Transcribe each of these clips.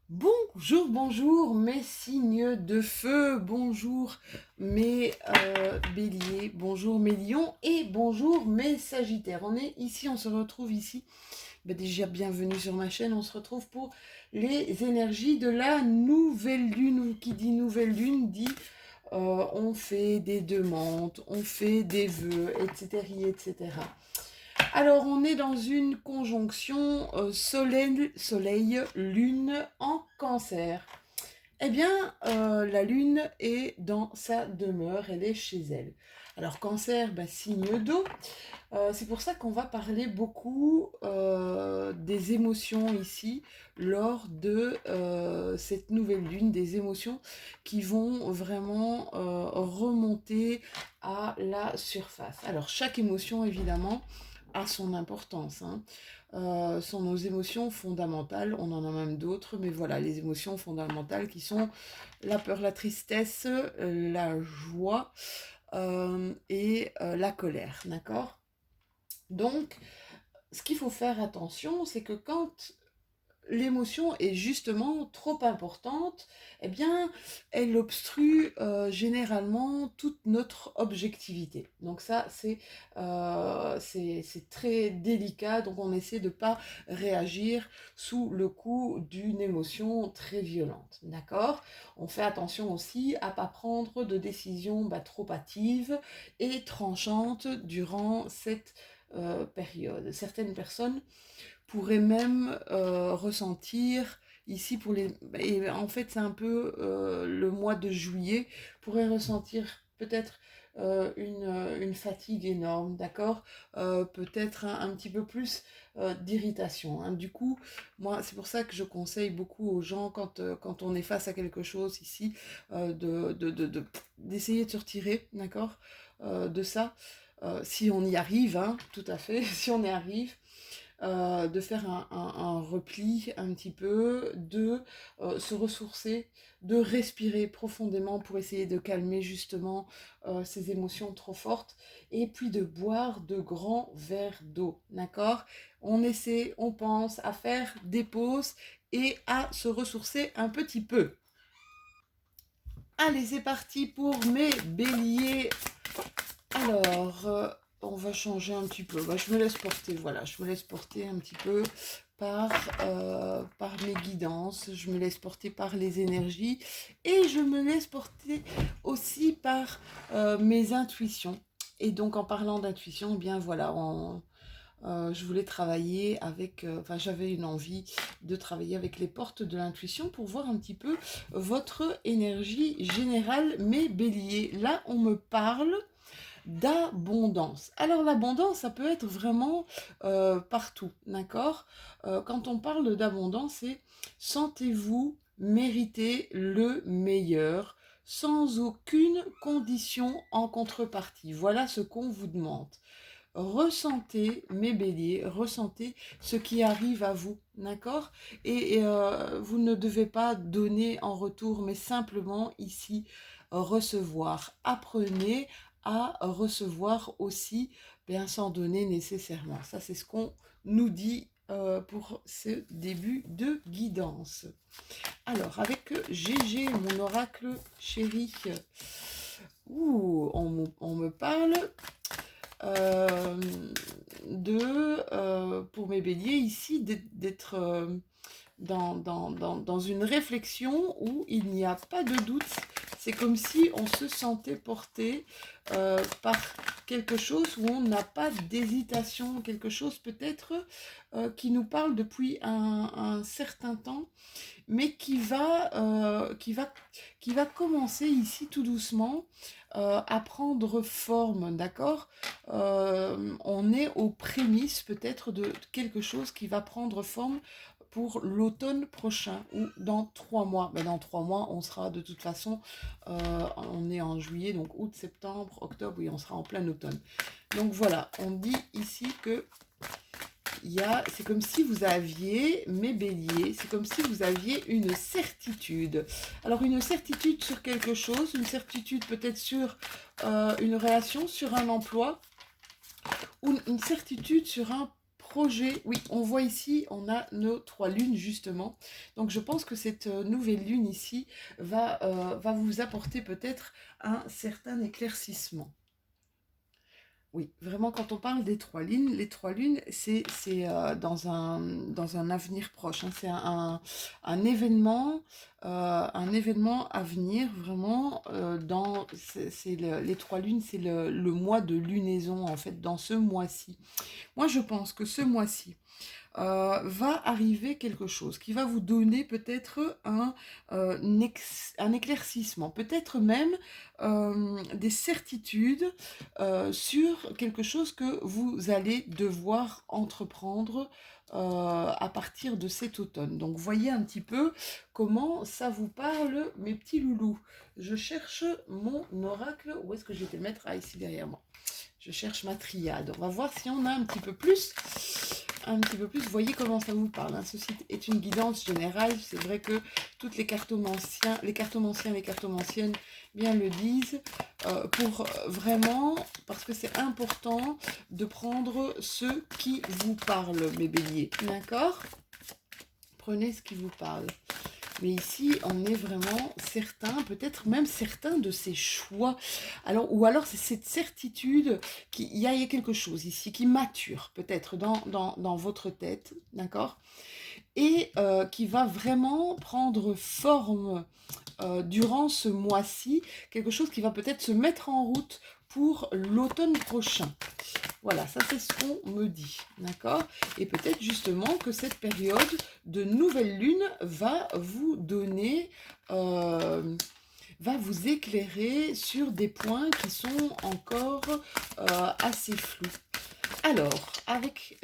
Bonjour, bonjour mes signes de feu, bonjour mes béliers, bonjour mes lions et bonjour mes sagittaires. On se retrouve ici. Déjà bienvenue sur ma chaîne, on se retrouve pour les énergies de la nouvelle lune. Qui dit nouvelle lune dit on fait des demandes, on fait des vœux, etc. etc. Alors, on est dans une conjonction soleil-lune en cancer. Eh bien, la lune est dans sa demeure, elle est chez elle. Alors, cancer, signe d'eau. C'est pour ça qu'on va parler beaucoup des émotions ici lors de cette nouvelle lune, des émotions qui vont vraiment remonter à la surface. Alors, chaque émotion, évidemment, a son importance, hein. Sont nos émotions fondamentales, on en a même d'autres, mais voilà, les émotions fondamentales qui sont la peur, la tristesse, la joie et la colère, d'accord? Donc, ce qu'il faut faire attention, c'est que quand l'émotion est justement trop importante, eh bien, elle obstrue généralement toute notre objectivité. Donc ça, c'est très délicat, donc on essaie de ne pas réagir sous le coup d'une émotion très violente, d'accord? On fait attention aussi à ne pas prendre de décisions trop hâtives et tranchantes durant cette période. Certaines personnes pourraient même ressentir ici pour les... Et en fait, c'est un peu le mois de juillet, pourrait ressentir peut-être une fatigue énorme, d'accord, peut-être un petit peu plus d'irritation, hein. Du coup, moi, c'est pour ça que je conseille beaucoup aux gens, quand on est face à quelque chose ici, d'essayer de se retirer, d'accord, de ça. Si on y arrive, hein, tout à fait, si on y arrive, de faire un repli un petit peu, de se ressourcer, de respirer profondément pour essayer de calmer justement ces émotions trop fortes, et puis de boire de grands verres d'eau, d'accord? On essaie, on pense à faire des pauses et à se ressourcer un petit peu. Allez, c'est parti pour mes béliers. Alors, on va changer un petit peu. Je me laisse porter, voilà, je me laisse porter un petit peu par, par mes guidances, je me laisse porter par les énergies et je me laisse porter aussi par mes intuitions. Et donc, en parlant d'intuition, bien voilà, je voulais travailler avec, j'avais une envie de travailler avec les portes de l'intuition pour voir un petit peu votre énergie générale, mes béliers. Là, on me parle d'abondance. Alors l'abondance, ça peut être vraiment partout, d'accord? Quand on parle d'abondance, c'est sentez-vous mériter le meilleur sans aucune condition en contrepartie. Voilà ce qu'on vous demande. Ressentez, mes béliers, ressentez ce qui arrive à vous, d'accord? Et vous ne devez pas donner en retour, mais simplement ici recevoir. Apprenez à recevoir aussi, bien sans donner nécessairement. Ça, c'est ce qu'on nous dit pour ce début de guidance. Alors, avec GG, mon oracle chéri, on me parle euh, pour mes béliers ici, d'être dans une réflexion où il n'y a pas de doute. C'est comme si on se sentait porté par quelque chose où on n'a pas d'hésitation, quelque chose peut-être qui nous parle depuis un certain temps, mais qui va commencer ici tout doucement à prendre forme, d'accord? On est aux prémices peut-être de quelque chose qui va prendre forme pour l'automne prochain ou dans 3 mois. Dans 3 mois, on sera de toute façon, on est en juillet, donc août, septembre, octobre, oui, on sera en plein automne. Donc voilà, on dit ici que c'est comme si vous aviez, mes béliers, c'est comme si vous aviez une certitude. Alors une certitude sur quelque chose, une certitude peut-être sur une relation, sur un emploi, ou une certitude sur un projet, oui, on voit ici, on a nos 3 lunes justement. Donc je pense que cette nouvelle lune ici va vous apporter peut-être un certain éclaircissement. Oui, vraiment, quand on parle des 3 lunes, les 3 lunes, c'est dans un avenir proche, hein. C'est un événement à venir, vraiment, les 3 lunes, c'est le mois de lunaison, en fait, dans ce mois-ci. Moi, je pense que ce mois-ci, va arriver quelque chose qui va vous donner peut-être un éclaircissement, peut-être même des certitudes sur quelque chose que vous allez devoir entreprendre à partir de cet automne. Donc voyez un petit peu comment ça vous parle, mes petits loulous. Je cherche mon oracle. Où est-ce que je vais te le mettre? Ah, ici derrière moi. Je cherche ma triade. On va voir si on a un petit peu plus. Voyez comment ça vous parle, hein. Ceci est une guidance générale. C'est vrai que toutes les cartomanciens, les cartomanciennes bien le disent, pour vraiment, parce que c'est important de prendre ce qui vous parle, mes béliers. D'accord? Prenez ce qui vous parle. Mais ici, on est vraiment certain, peut-être même certain de ses choix. Alors, ou alors, c'est cette certitude qu'il y a quelque chose ici qui mature, peut-être, dans votre tête, d'accord? Et qui va vraiment prendre forme durant ce mois-ci, quelque chose qui va peut-être se mettre en route pour l'automne prochain. Voilà, ça c'est ce qu'on me dit, d'accord? Et peut-être justement que cette période de nouvelle lune va vous donner, va vous éclairer sur des points qui sont encore assez flous. Alors, avec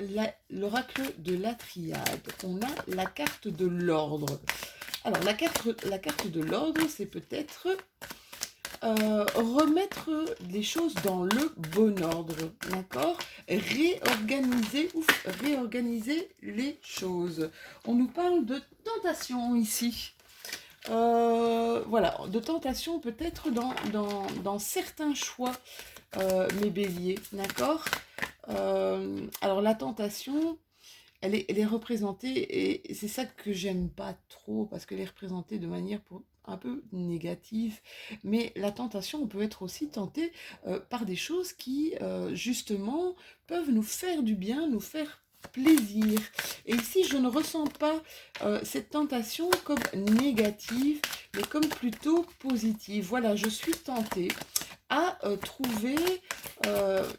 l'oracle de la triade, on a la carte de l'ordre. Alors, la carte de l'ordre, c'est peut-être remettre les choses dans le bon ordre, d'accord? Réorganiser les choses. On nous parle de tentation ici. Voilà, de tentation peut-être dans certains choix, mes béliers, d'accord? Alors la tentation, elle est représentée, et c'est ça que j'aime pas trop, parce qu'elle est représentée de manière un peu négative. Mais la tentation, on peut être aussi tenté par des choses qui, justement, peuvent nous faire du bien, nous faire plaisir. Et ici, je ne ressens pas cette tentation comme négative, mais comme plutôt positive. Voilà, je suis tentée à trouver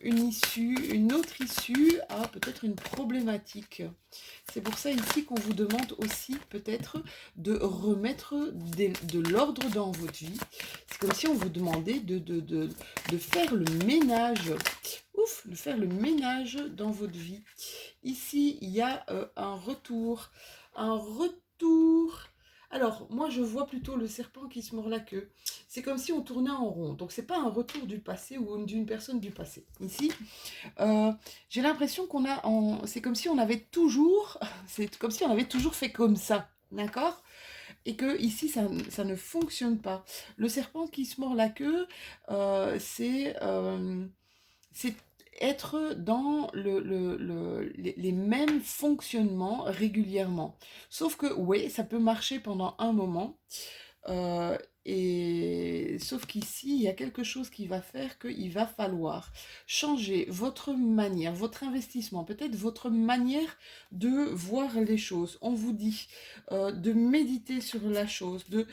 une autre issue à peut-être une problématique. C'est pour ça ici qu'on vous demande aussi peut-être de remettre de l'ordre dans votre vie. C'est comme si on vous demandait de faire le ménage. Ouf, de faire le ménage dans votre vie. Ici, il y a un retour. Un retour. Alors, moi, je vois plutôt le serpent qui se mord la queue. C'est comme si on tournait en rond. Donc, c'est pas un retour du passé ou d'une personne du passé. Ici, j'ai l'impression c'est comme si on avait toujours, c'est comme si on avait toujours fait comme ça, d'accord? Et que ici, ça ne fonctionne pas. Le serpent qui se mord la queue, c'est être dans les mêmes fonctionnements régulièrement. Sauf que, oui, ça peut marcher pendant un moment, euh, et sauf qu'ici, il y a quelque chose qui va faire qu'il va falloir changer votre manière, votre investissement, peut-être votre manière de voir les choses. On vous dit de méditer sur la chose, de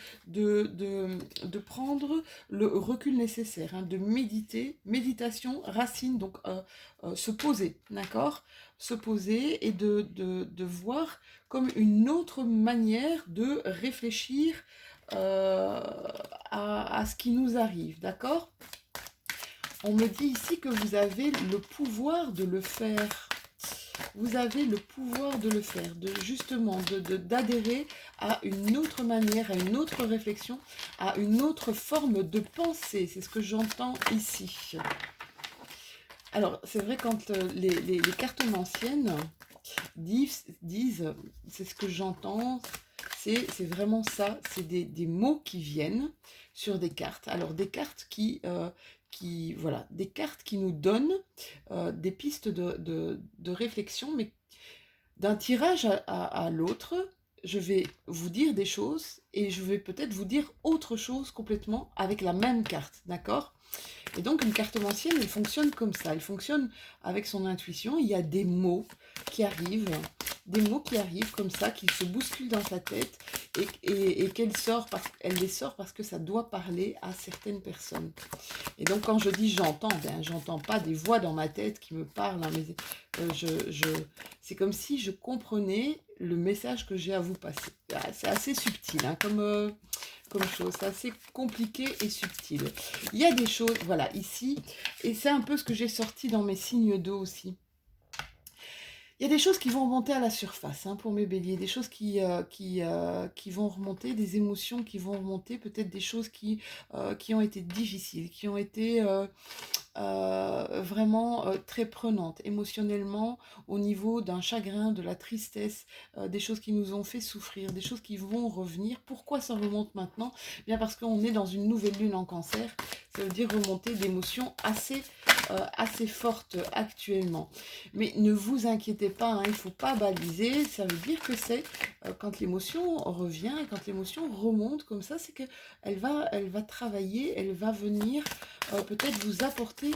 prendre le recul nécessaire, hein, de méditer, méditation, racine, donc se poser, d'accord? Se poser et de voir comme une autre manière de réfléchir à ce qui nous arrive, d'accord? On me dit ici que vous avez le pouvoir de le faire. Vous avez le pouvoir de le faire, justement d'adhérer à une autre manière, à une autre réflexion, à une autre forme de pensée. C'est ce que j'entends ici. Alors, c'est vrai, quand les cartomanciennes disent, c'est ce que j'entends, c'est vraiment ça, c'est des mots qui viennent sur des cartes. Alors, des cartes voilà, des cartes qui nous donnent des pistes de réflexion, mais d'un tirage à l'autre, je vais vous dire des choses et je vais peut-être vous dire autre chose complètement avec la même carte, d'accord? Et donc une cartomancienne, elle fonctionne comme ça, elle fonctionne avec son intuition, il y a qui arrivent, des mots qui arrivent comme ça, qui se bousculent dans sa tête et elle les sort parce que ça doit parler à certaines personnes. Et donc quand je dis j'entends, ben j'entends pas des voix dans ma tête qui me parlent, hein, mais c'est comme si je comprenais le message que j'ai à vous passer. Ah, c'est assez subtil, hein, comme chose, c'est assez compliqué et subtil. Il y a des choses, voilà, ici, et c'est un peu ce que j'ai sorti dans mes signes d'eau aussi. Il y a des choses qui vont remonter à la surface, hein, pour mes béliers, des choses qui vont remonter, des émotions qui vont remonter, peut-être des choses qui ont été difficiles, qui ont été vraiment très prenantes émotionnellement au niveau d'un chagrin, de la tristesse, des choses qui nous ont fait souffrir, des choses qui vont revenir. Pourquoi ça remonte maintenant? Bien parce qu'on est dans une nouvelle lune en cancer, ça veut dire remonter d'émotions assez fortes actuellement. Mais ne vous inquiétez pas, hein, il ne faut pas baliser, ça veut dire que c'est quand l'émotion revient et quand l'émotion remonte comme ça, c'est qu'elle elle va travailler, elle va venir peut-être vous apporter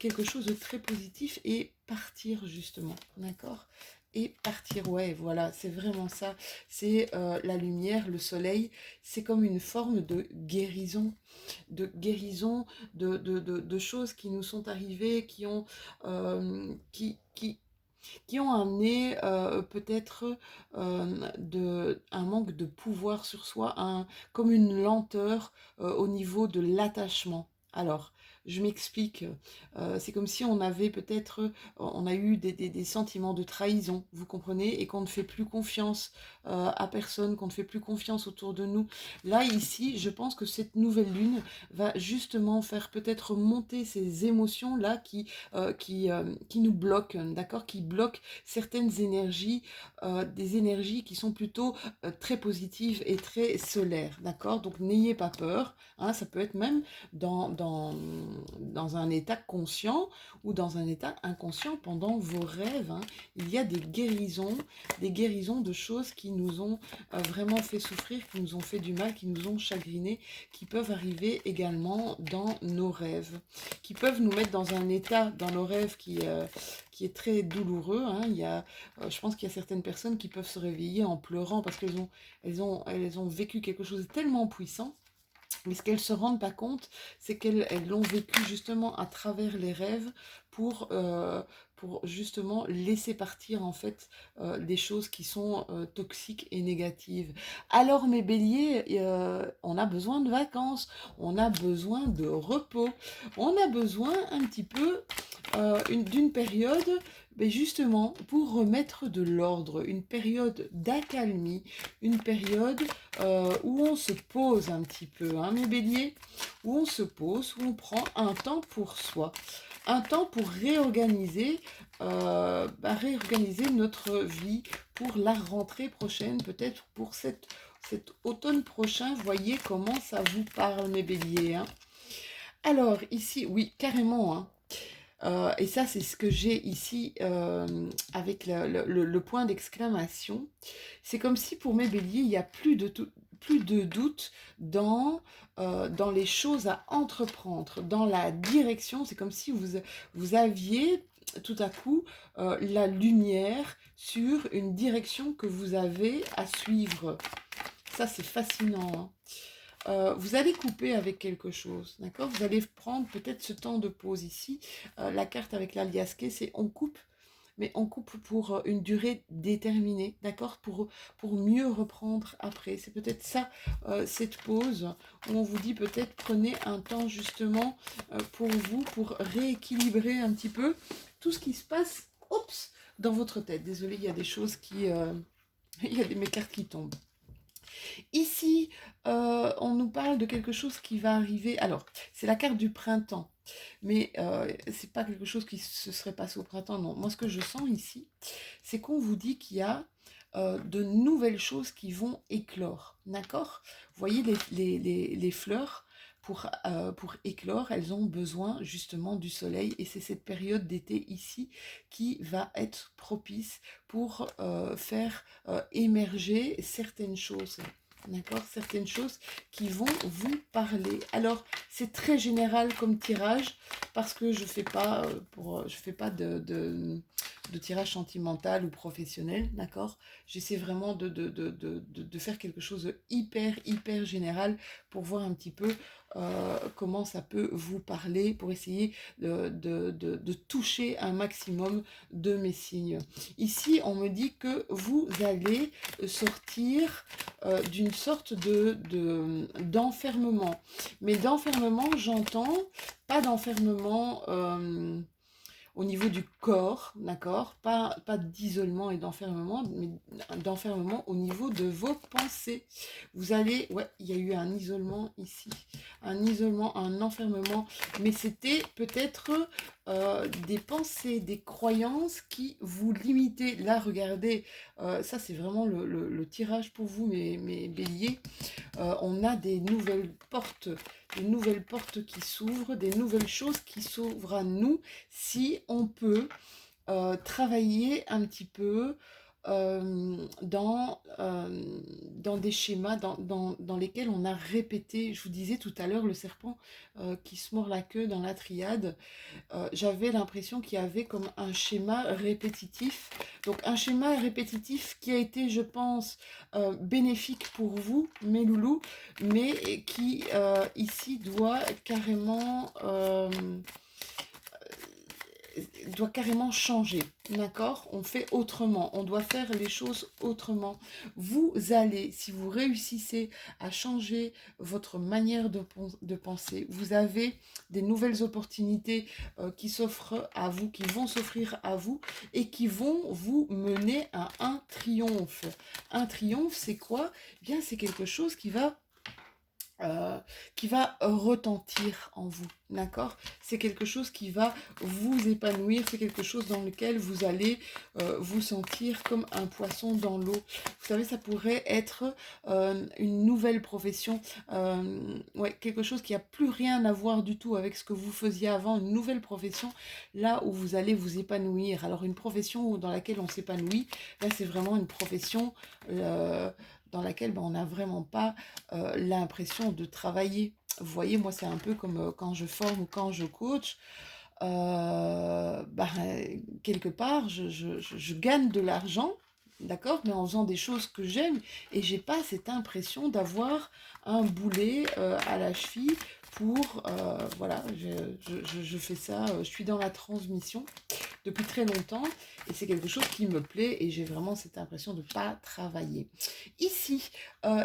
quelque chose de très positif et partir justement, d'accord? Et partir, ouais, voilà, c'est vraiment ça. C'est la lumière, le soleil, c'est comme une forme de guérison, de choses qui nous sont arrivées, qui ont amené peut-être un manque de pouvoir sur soi, comme une lenteur au niveau de l'attachement. Alors, je m'explique, c'est comme si on avait peut-être, on a eu des sentiments de trahison, vous comprenez, et qu'on ne fait plus confiance à personne, qu'on ne fait plus confiance autour de nous. Là, ici, je pense que cette nouvelle lune va justement faire peut-être monter ces émotions-là qui nous bloquent, d'accord, qui bloquent certaines énergies, des énergies qui sont plutôt très positives et très solaires, d'accord. Donc n'ayez pas peur, hein, ça peut être même dans un état conscient ou dans un état inconscient pendant vos rêves, hein. Il y a des guérisons de choses qui nous ont vraiment fait souffrir, qui nous ont fait du mal, qui nous ont chagrinés, qui peuvent arriver également dans nos rêves, qui peuvent nous mettre dans un état dans nos rêves qui est très douloureux, hein. Je pense qu'il y a certaines personnes qui peuvent se réveiller en pleurant parce elles ont vécu quelque chose de tellement puissant. Mais ce qu'elles ne se rendent pas compte, c'est qu'elles l'ont vécu justement à travers les rêves pour justement laisser partir en fait des choses qui sont toxiques et négatives. Alors mes béliers, on a besoin de vacances, on a besoin de repos, on a besoin un petit peu d'une période, mais justement pour remettre de l'ordre, une période d'accalmie, une période où on se pose un petit peu, hein, mes béliers, où on se pose, où on prend un temps pour soi, un temps pour réorganiser notre vie pour la rentrée prochaine, peut-être pour cet automne prochain. Voyez comment ça vous parle, mes béliers, hein. Alors ici, oui, carrément, hein. Et ça, c'est ce que j'ai ici avec le point d'exclamation. C'est comme si pour mes béliers, il n'y a plus de doute dans les choses à entreprendre, dans la direction. C'est comme si vous aviez tout à coup la lumière sur une direction que vous avez à suivre. Ça, c'est fascinant, hein. Vous allez couper avec quelque chose, d'accord? Vous allez prendre peut-être ce temps de pause ici. La carte avec l'aliasqué, c'est on coupe, mais on coupe pour une durée déterminée, d'accord? Pour mieux reprendre après. C'est peut-être ça, cette pause, où on vous dit peut-être prenez un temps justement pour vous, pour rééquilibrer un petit peu tout ce qui se passe, oups, dans votre tête. Désolée, il y a des choses il y a mes cartes qui tombent. Ici, on nous parle de quelque chose qui va arriver. Alors, c'est la carte du printemps, mais c'est pas quelque chose qui se serait passé au printemps, non. Moi, ce que je sens ici, c'est qu'on vous dit qu'il y a de nouvelles choses qui vont éclore, d'accord? Vous voyez les fleurs pour éclore, elles ont besoin justement du soleil. Et c'est cette période d'été ici qui va être propice pour faire émerger certaines choses. D'accord, certaines choses qui vont vous parler. Alors, c'est très général comme tirage parce que je fais pas de tirage sentimental ou professionnel, d'accord. J'essaie vraiment de faire quelque chose de hyper général pour voir un petit peu comment ça peut vous parler, pour essayer de toucher un maximum de mes signes. Ici, on me dit que vous allez sortir d'une sorte d'enfermement. Mais d'enfermement, j'entends pas d'enfermement au niveau du corps, d'accord, pas d'isolement et d'enfermement, mais d'enfermement au niveau de vos pensées. Vous allez, ouais, il y a eu un isolement ici, un isolement, un enfermement, mais c'était peut-être des pensées, des croyances qui vous limitaient. Là, regardez, ça c'est vraiment le tirage pour vous, mes béliers. On a des nouvelles portes qui s'ouvrent, des nouvelles choses qui s'ouvrent à nous si on peut travailler un petit peu dans des schémas dans lesquels on a répété. Je vous disais tout à l'heure, le serpent qui se mord la queue dans la triade. J'avais l'impression qu'il y avait comme un schéma répétitif. Donc un schéma répétitif qui a été, je pense, bénéfique pour vous, mes loulous, mais qui ici doit carrément changer, d'accord? On fait autrement, on doit faire les choses autrement. Vous allez, si vous réussissez à changer votre manière de penser, vous avez des nouvelles opportunités qui s'offrent à vous, qui vont s'offrir à vous et qui vont vous mener à un triomphe. Un triomphe, c'est quoi? Eh bien, c'est quelque chose qui va retentir en vous, d'accord? C'est quelque chose qui va vous épanouir, c'est quelque chose dans lequel vous allez vous sentir comme un poisson dans l'eau. Vous savez, ça pourrait être une nouvelle profession, ouais, quelque chose qui n'a plus rien à voir du tout avec ce que vous faisiez avant, une nouvelle profession, là où vous allez vous épanouir. Alors, une profession dans laquelle on s'épanouit, là, c'est vraiment une profession dans laquelle on n'a vraiment pas l'impression de travailler. Vous voyez, moi, c'est un peu comme quand je forme ou quand je coach. Quelque part, je gagne de l'argent, d'accord, mais en faisant des choses que j'aime, et j'ai pas cette impression d'avoir un boulet à la cheville pour, voilà, je fais ça, je suis dans la transmission depuis très longtemps, et c'est quelque chose qui me plaît, et j'ai vraiment cette impression de ne pas travailler. Ici,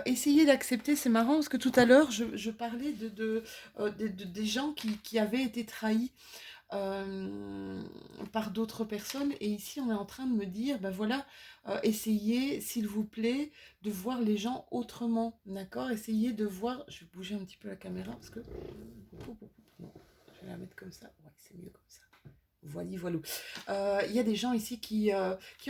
essayez d'accepter, c'est marrant, parce que tout à l'heure, je parlais des gens qui avaient été trahis par d'autres personnes, et ici, on est en train de me dire, ben voilà, essayez, s'il vous plaît, de voir les gens autrement, d'accord? Essayez de voir, je vais bouger un petit peu la caméra, parce que... Non, je vais la mettre comme ça, ouais, c'est mieux comme ça. Voilà. Il y a des gens ici qui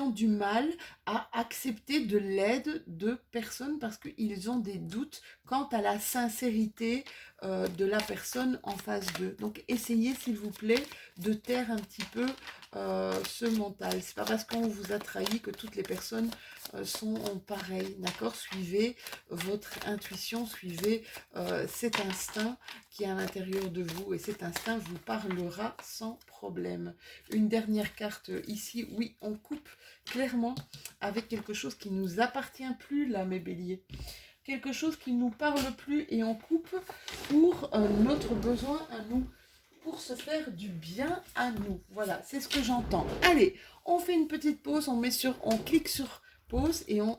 ont du mal à accepter de l'aide de personnes parce qu'ils ont des doutes quant à la sincérité de la personne en face d'eux. Donc essayez s'il vous plaît de taire un petit peu ce mental. C'est pas parce qu'on vous a trahi que toutes les personnes sont pareilles, d'accord? Suivez votre intuition, suivez cet instinct qui est à l'intérieur de vous, et cet instinct vous parlera sans problème. Une dernière carte ici, oui, on coupe clairement avec quelque chose qui ne nous appartient plus là, mes béliers. Quelque chose qui ne nous parle plus, et on coupe pour notre besoin à nous, pour se faire du bien à nous. Voilà, c'est ce que j'entends. Allez, on fait une petite pause, on clique sur pause et on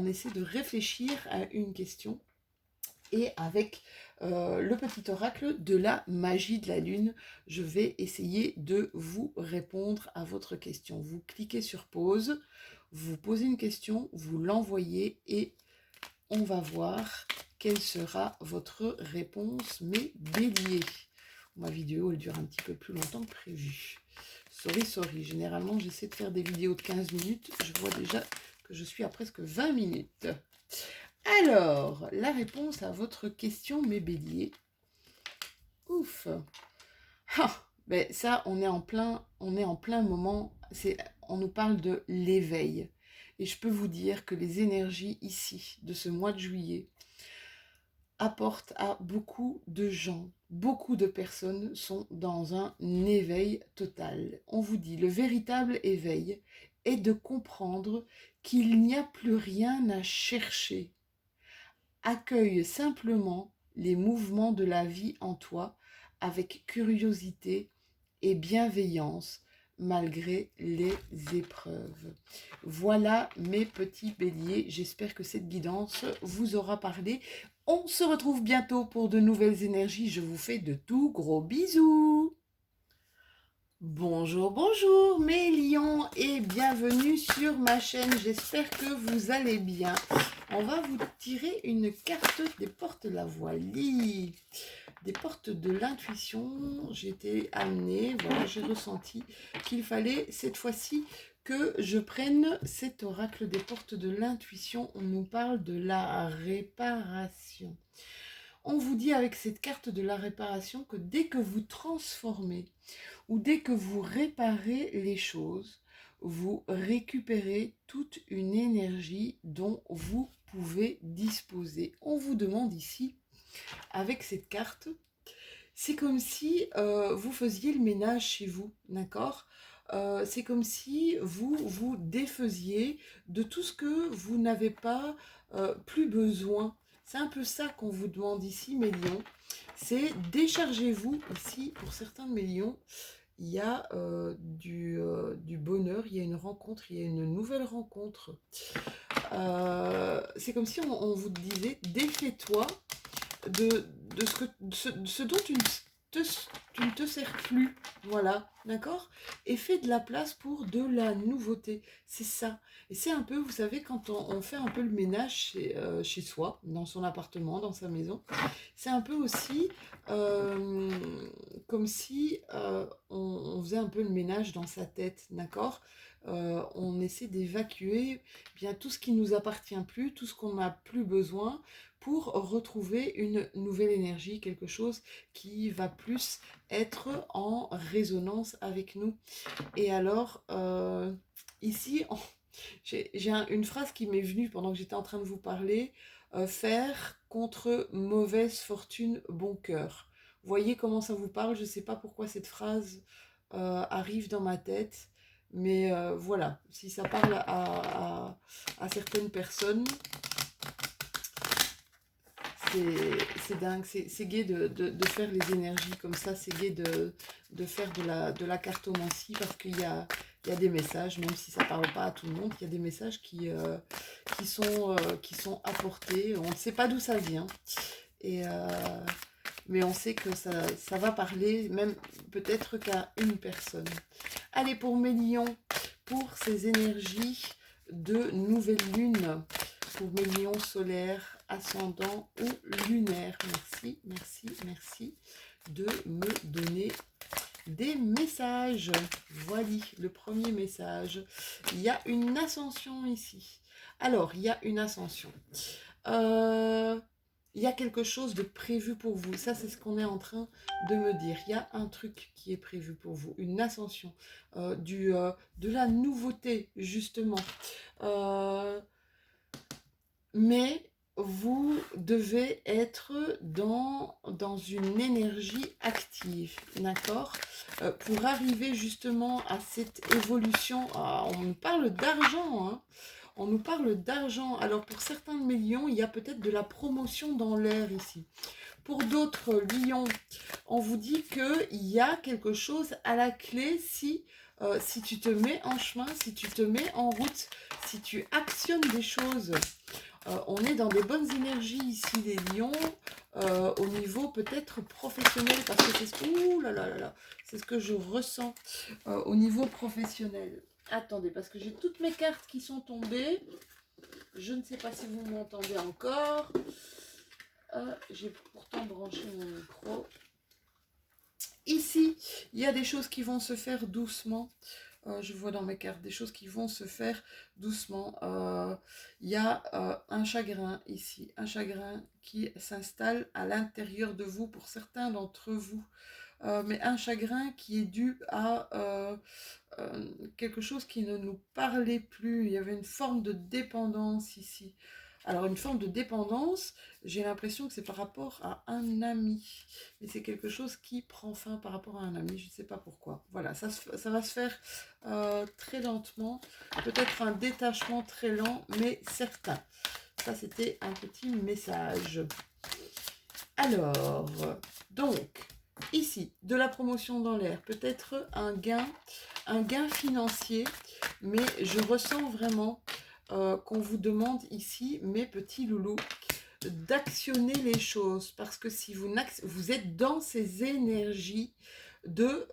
essaie de réfléchir à une question. Et avec le petit oracle de la magie de la lune, je vais essayer de vous répondre à votre question. Vous cliquez sur pause, vous posez une question, vous l'envoyez et on va voir quelle sera votre réponse, mes béliers. Ma vidéo, elle dure un petit peu plus longtemps que prévu. Sorry. Généralement, j'essaie de faire des vidéos de 15 minutes. Je vois déjà que je suis à presque 20 minutes. Alors, la réponse à votre question, mes béliers. Ouf. Ah, ben ça, on est en plein moment. On nous parle de l'éveil. Et je peux vous dire que les énergies ici, de ce mois de juillet, apportent à beaucoup de gens. Beaucoup de personnes sont dans un éveil total. On vous dit, le véritable éveil est de comprendre qu'il n'y a plus rien à chercher. Accueille simplement les mouvements de la vie en toi avec curiosité et bienveillance malgré les épreuves. Voilà mes petits béliers, j'espère que cette guidance vous aura parlé. On se retrouve bientôt pour de nouvelles énergies, je vous fais de tout gros bisous. Bonjour, bonjour mes lions et bienvenue sur ma chaîne, j'espère que vous allez bien. On va vous tirer une carte des portes de la voile, des portes de l'intuition. J'ai été amenée, voilà, j'ai ressenti qu'il fallait cette fois-ci que je prenne cet oracle des portes de l'intuition. On nous parle de la réparation. On vous dit avec cette carte de la réparation que dès que vous transformez ou dès que vous réparez les choses, vous récupérez toute une énergie dont vous pouvez disposer. On vous demande ici, avec cette carte, c'est comme si vous faisiez le ménage chez vous, d'accord ? C'est comme si vous vous défaisiez de tout ce que vous n'avez pas plus besoin. C'est un peu ça qu'on vous demande ici, mes lions. C'est déchargez-vous ici, pour certains de mes lions, il y a du bonheur, il y a une rencontre, il y a une nouvelle rencontre. C'est comme si on vous disait, défais-toi de ce dont tu ne te sers plus, voilà, d'accord? Et fais de la place pour de la nouveauté, c'est ça. Et c'est un peu, vous savez, quand on fait un peu le ménage chez soi, dans son appartement, dans sa maison, c'est un peu aussi euh, comme si on faisait un peu le ménage dans sa tête, d'accord? On essaie d'évacuer bien tout ce qui ne nous appartient plus, tout ce qu'on n'a plus besoin, pour retrouver une nouvelle énergie, quelque chose qui va plus être en résonance avec nous. Et alors, ici, j'ai une phrase qui m'est venue pendant que j'étais en train de vous parler, faire contre mauvaise fortune, bon cœur. Vous voyez comment ça vous parle? Je ne sais pas pourquoi cette phrase arrive dans ma tête, mais voilà, si ça parle à certaines personnes, c'est dingue, c'est gai de faire les énergies comme ça, c'est gai de faire de la cartomancie parce qu'il y a des messages, même si ça ne parle pas à tout le monde, il y a des messages qui sont apportés, on ne sait pas d'où ça vient, et, mais on sait que ça va parler même peut-être qu'à une personne. Allez, pour mes lions, pour ces énergies de nouvelle lune, pour mes lions solaires, ascendants ou lunaires. Merci, merci, merci de me donner des messages. Voilà le premier message. Il y a une ascension ici. Alors, il y a une ascension. Il y a quelque chose de prévu pour vous. Ça, c'est ce qu'on est en train de me dire. Il y a un truc qui est prévu pour vous. Une ascension. De la nouveauté, justement. Mais vous devez être dans une énergie active, d'accord? Pour arriver justement à cette évolution, on nous parle d'argent, hein? On nous parle d'argent. Alors pour certains de mes lions, il y a peut-être de la promotion dans l'air ici. Pour d'autres lions, on vous dit qu'il y a quelque chose à la clé si tu te mets en chemin, si tu te mets en route, si tu actionnes des choses. On est dans des bonnes énergies ici, les lions, au niveau peut-être professionnel, parce que c'est ce que, ouh là là là là, c'est ce que je ressens au niveau professionnel. Attendez, parce que j'ai toutes mes cartes qui sont tombées. Je ne sais pas si vous m'entendez encore. J'ai pourtant branché mon micro. Ici, il y a des choses qui vont se faire doucement. je vois dans mes cartes des choses qui vont se faire doucement. Il y a un chagrin ici, un chagrin qui s'installe à l'intérieur de vous pour certains d'entre vous. Mais un chagrin qui est dû à quelque chose qui ne nous parlait plus. Il y avait une forme de dépendance ici. Alors une forme de dépendance, j'ai l'impression que c'est par rapport à un ami. Mais c'est quelque chose qui prend fin par rapport à un ami, je ne sais pas pourquoi. Voilà, ça va se faire très lentement. Peut-être un détachement très lent, mais certain. Ça, c'était un petit message. Alors, donc, ici, de la promotion dans l'air, peut-être un gain financier, mais je ressens vraiment qu'on vous demande ici, mes petits loulous, d'actionner les choses, parce que si vous êtes dans ces énergies de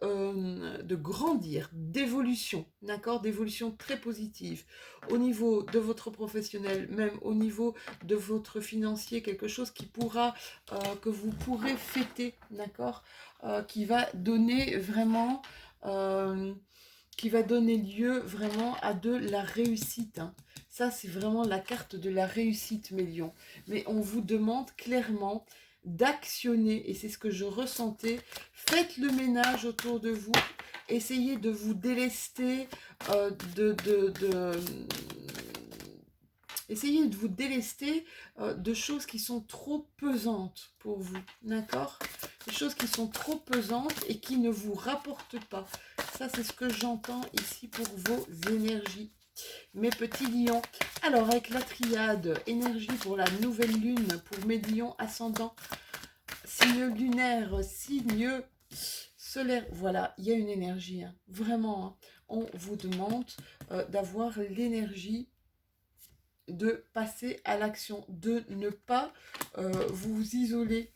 grandir, d'évolution, d'accord, d'évolution très positive, au niveau de votre professionnel, même au niveau de votre financier, quelque chose qui pourra, que vous pourrez fêter, d'accord, qui va donner vraiment, qui va donner lieu vraiment à de la réussite, hein. Ça, c'est vraiment la carte de la réussite, mes lions. Mais on vous demande clairement d'actionner, et c'est ce que je ressentais. Faites le ménage autour de vous, essayez de vous délester essayez de vous délester de choses qui sont trop pesantes pour vous, d'accord? Des choses qui sont trop pesantes et qui ne vous rapportent pas. Ça, c'est ce que j'entends ici pour vos énergies. Mes petits lions. Alors, avec la triade, énergie pour la nouvelle lune, pour mes lions ascendants, signe lunaire, signe solaire. Voilà, il y a une énergie, hein, vraiment. Hein. On vous demande d'avoir l'énergie de passer à l'action, de ne pas vous isoler.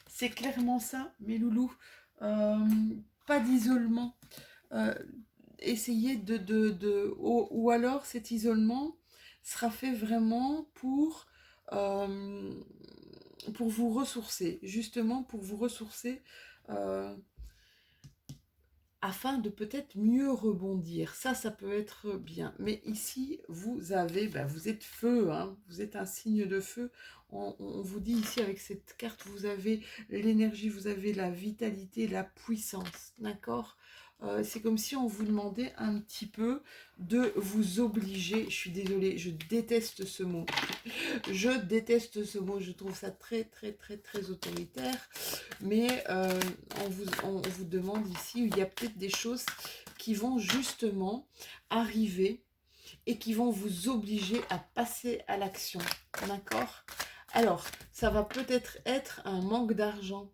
C'est clairement ça, mes loulous. Pas d'isolement. Essayez ou alors cet isolement sera fait vraiment pour vous ressourcer, justement pour vous ressourcer afin de peut-être mieux rebondir. Ça peut être bien. Mais ici, vous avez, vous êtes feu, hein, vous êtes un signe de feu. On vous dit ici avec cette carte, vous avez l'énergie, vous avez la vitalité, la puissance, d'accord ? C'est comme si on vous demandait un petit peu de vous obliger. Je suis désolée, je déteste ce mot. Je déteste ce mot, je trouve ça très, très, très, très autoritaire. Mais on vous demande ici, il y a peut-être des choses qui vont justement arriver et qui vont vous obliger à passer à l'action. D'accord ? Alors, ça va peut-être être un manque d'argent.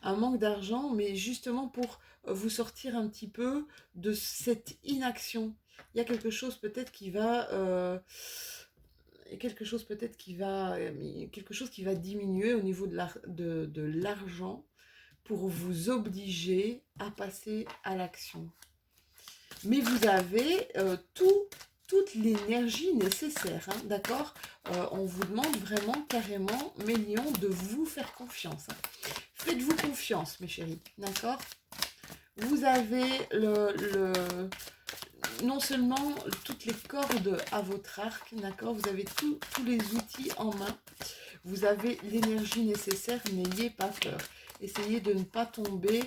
Un manque d'argent, mais justement pour vous sortir un petit peu de cette inaction. Il y a quelque chose peut-être qui va... quelque chose peut-être qui va... quelque chose qui va diminuer au niveau de l'argent pour vous obliger à passer à l'action. Mais vous avez toute l'énergie nécessaire, hein, d'accord ? On vous demande vraiment carrément, mes lions, de vous faire confiance. Hein. Faites-vous confiance, mes chéris, d'accord ? Vous avez non seulement toutes les cordes à votre arc, d'accord ? Vous avez tous les outils en main. Vous avez l'énergie nécessaire, n'ayez pas peur. Essayez de ne pas tomber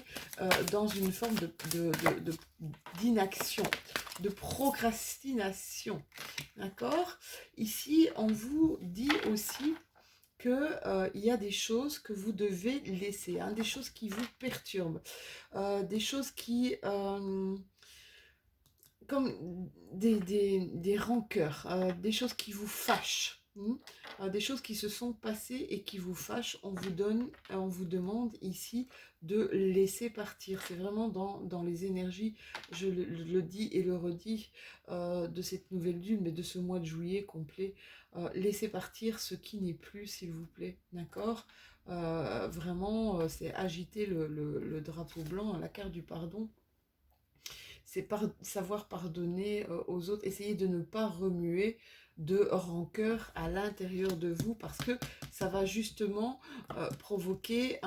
dans une forme d'inaction, de procrastination. D'accord ? Ici, on vous dit aussi qu'il y a des choses que vous devez laisser, hein, des choses qui vous perturbent, des choses qui... comme des rancœurs, des choses qui vous fâchent. Des choses qui se sont passées et qui vous fâchent, on vous demande ici de laisser partir. C'est vraiment dans les énergies, je le dis et le redis, de cette nouvelle lune, mais de ce mois de juillet complet. Laissez partir ce qui n'est plus, s'il vous plaît, d'accord ? Vraiment, c'est agiter le drapeau blanc, la carte du pardon. C'est savoir pardonner aux autres, essayer de ne pas remuer de rancœur à l'intérieur de vous parce que ça va justement provoquer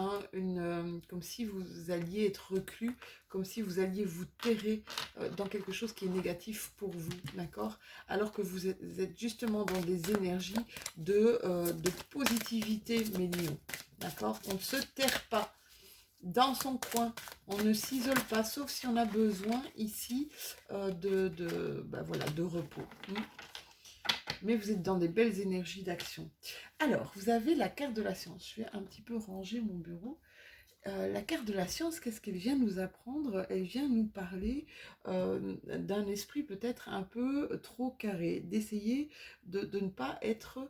comme si vous alliez être reclus, comme si vous alliez vous terrer dans quelque chose qui est négatif pour vous, d'accord? Alors que vous êtes justement dans des énergies de positivité, mes lions, d'accord? On ne se terre pas dans son coin, on ne s'isole pas, sauf si on a besoin ici voilà, de repos. Mais vous êtes dans des belles énergies d'action. Alors, vous avez la carte de la science. Je vais un petit peu ranger mon bureau. La carte de la science, qu'est-ce qu'elle vient nous apprendre? Elle vient nous parler d'un esprit peut-être un peu trop carré, d'essayer de ne pas être,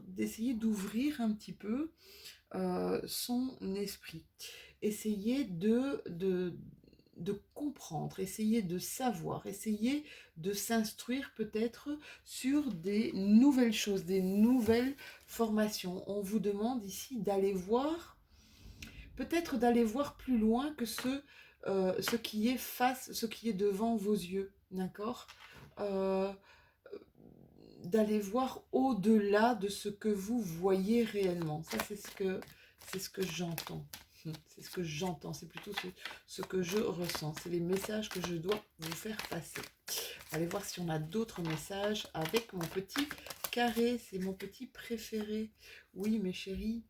d'essayer d'ouvrir un petit peu son esprit, essayer de comprendre, essayer de savoir, essayer de s'instruire peut-être sur des nouvelles choses, des nouvelles formations. On vous demande ici d'aller voir, peut-être d'aller voir plus loin que ce qui est ce qui est devant vos yeux, d'accord? D'aller voir au-delà de ce que vous voyez réellement. Ça, c'est ce que j'entends. C'est ce que j'entends, c'est plutôt ce que je ressens. C'est les messages que je dois vous faire passer. Allez voir si on a d'autres messages avec mon petit carré. C'est mon petit préféré. Oui, mes chéris.